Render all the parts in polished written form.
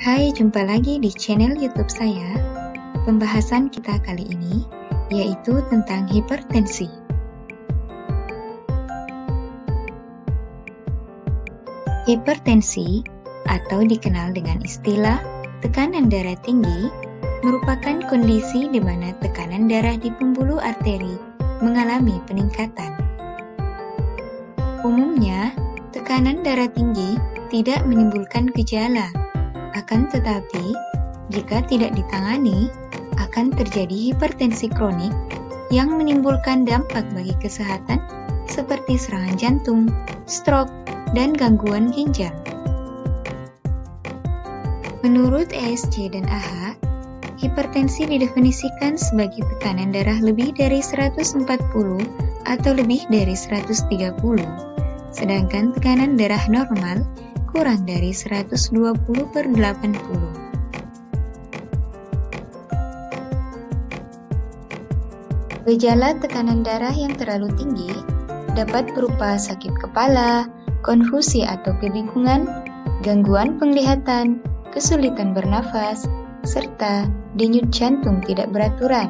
Hai, jumpa lagi di channel YouTube saya. Pembahasan kita kali ini yaitu tentang hipertensi. Hipertensi atau dikenal dengan istilah tekanan darah tinggi merupakan kondisi di mana tekanan darah di pembuluh arteri mengalami peningkatan. Umumnya, tekanan darah tinggi tidak menimbulkan gejala. Akan tetapi, jika tidak ditangani, akan terjadi hipertensi kronik yang menimbulkan dampak bagi kesehatan seperti serangan jantung, stroke, dan gangguan ginjal. Menurut ESC dan AHA, hipertensi didefinisikan sebagai tekanan darah lebih dari 140 atau lebih dari 130, sedangkan tekanan darah normal kurang dari 120/80. Gejala tekanan darah yang terlalu tinggi dapat berupa sakit kepala, konfusi atau kebingungan, gangguan penglihatan, kesulitan bernafas, serta denyut jantung tidak beraturan.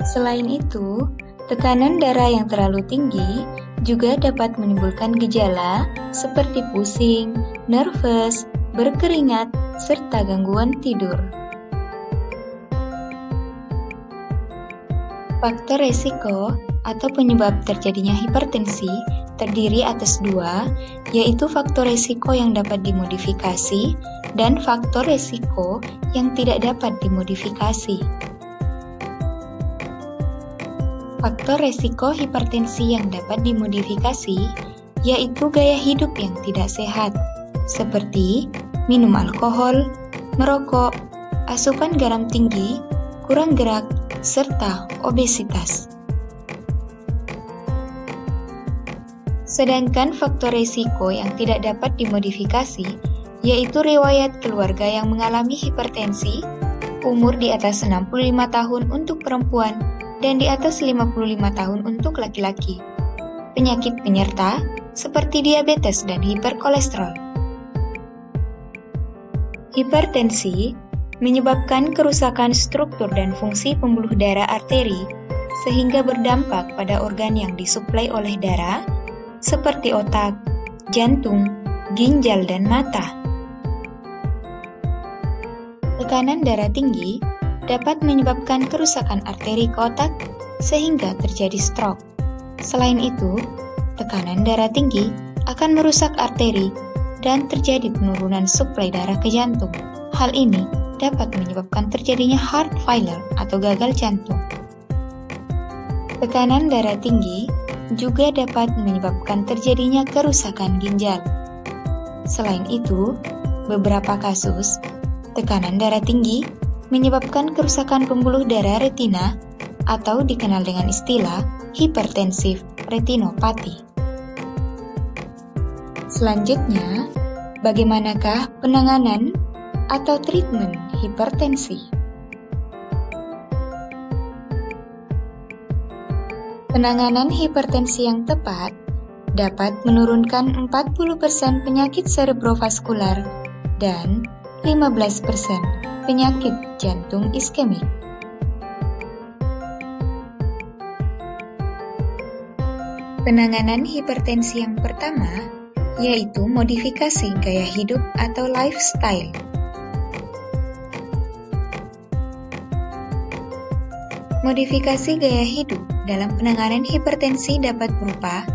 Selain itu, tekanan darah yang terlalu tinggi juga dapat menimbulkan gejala seperti pusing, nervous, berkeringat, serta gangguan tidur. Faktor resiko atau penyebab terjadinya hipertensi terdiri atas dua, yaitu faktor resiko yang dapat dimodifikasi dan faktor resiko yang tidak dapat dimodifikasi. Faktor resiko hipertensi yang dapat dimodifikasi yaitu gaya hidup yang tidak sehat, seperti minum alkohol, merokok, asupan garam tinggi, kurang gerak, serta obesitas. Sedangkan faktor resiko yang tidak dapat dimodifikasi yaitu riwayat keluarga yang mengalami hipertensi, umur di atas 65 tahun untuk perempuan, dan di atas 55 tahun untuk laki-laki. Penyakit penyerta seperti diabetes dan hiperkolesterol. Hipertensi menyebabkan kerusakan struktur dan fungsi pembuluh darah arteri sehingga berdampak pada organ yang disuplai oleh darah seperti otak, jantung, ginjal, dan mata. Tekanan darah tinggi dapat menyebabkan kerusakan arteri ke otak sehingga terjadi stroke. Selain itu, tekanan darah tinggi akan merusak arteri dan terjadi penurunan suplai darah ke jantung. Hal ini dapat menyebabkan terjadinya heart failure atau gagal jantung. Tekanan darah tinggi juga dapat menyebabkan terjadinya kerusakan ginjal. Selain itu, beberapa kasus tekanan darah tinggi menyebabkan kerusakan pembuluh darah retina atau dikenal dengan istilah hipertensif retinopati. Selanjutnya, bagaimanakah penanganan atau treatment hipertensi? Penanganan hipertensi yang tepat dapat menurunkan 40% penyakit cerebrovaskular dan 15% penyakit jantung iskemik. Penanganan hipertensi yang pertama yaitu modifikasi gaya hidup atau lifestyle. Modifikasi gaya hidup dalam penanganan hipertensi dapat berupa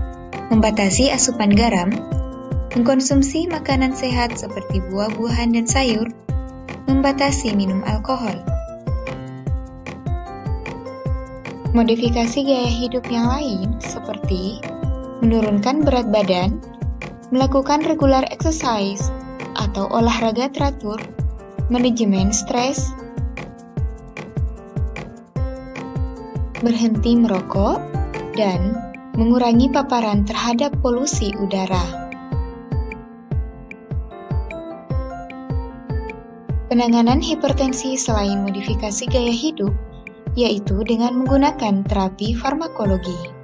membatasi asupan garam, mengkonsumsi makanan sehat seperti buah-buahan dan sayur, membatasi minum alkohol. Modifikasi gaya hidup yang lain seperti menurunkan berat badan, melakukan regular exercise atau olahraga teratur, manajemen stres, berhenti merokok, dan mengurangi paparan terhadap polusi udara. Penanganan hipertensi selain modifikasi gaya hidup, yaitu dengan menggunakan terapi farmakologi.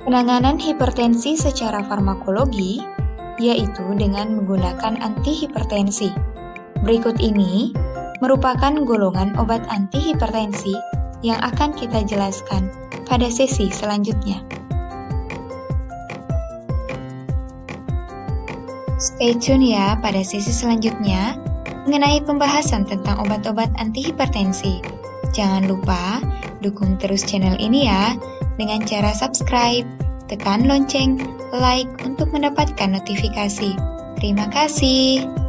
Penanganan hipertensi secara farmakologi yaitu dengan menggunakan antihipertensi. Berikut ini merupakan golongan obat antihipertensi yang akan kita jelaskan pada sesi selanjutnya. Stay tune ya pada sesi selanjutnya mengenai pembahasan tentang obat-obat antihipertensi. Jangan lupa dukung terus channel ini ya dengan cara subscribe, tekan lonceng, like untuk mendapatkan notifikasi. Terima kasih.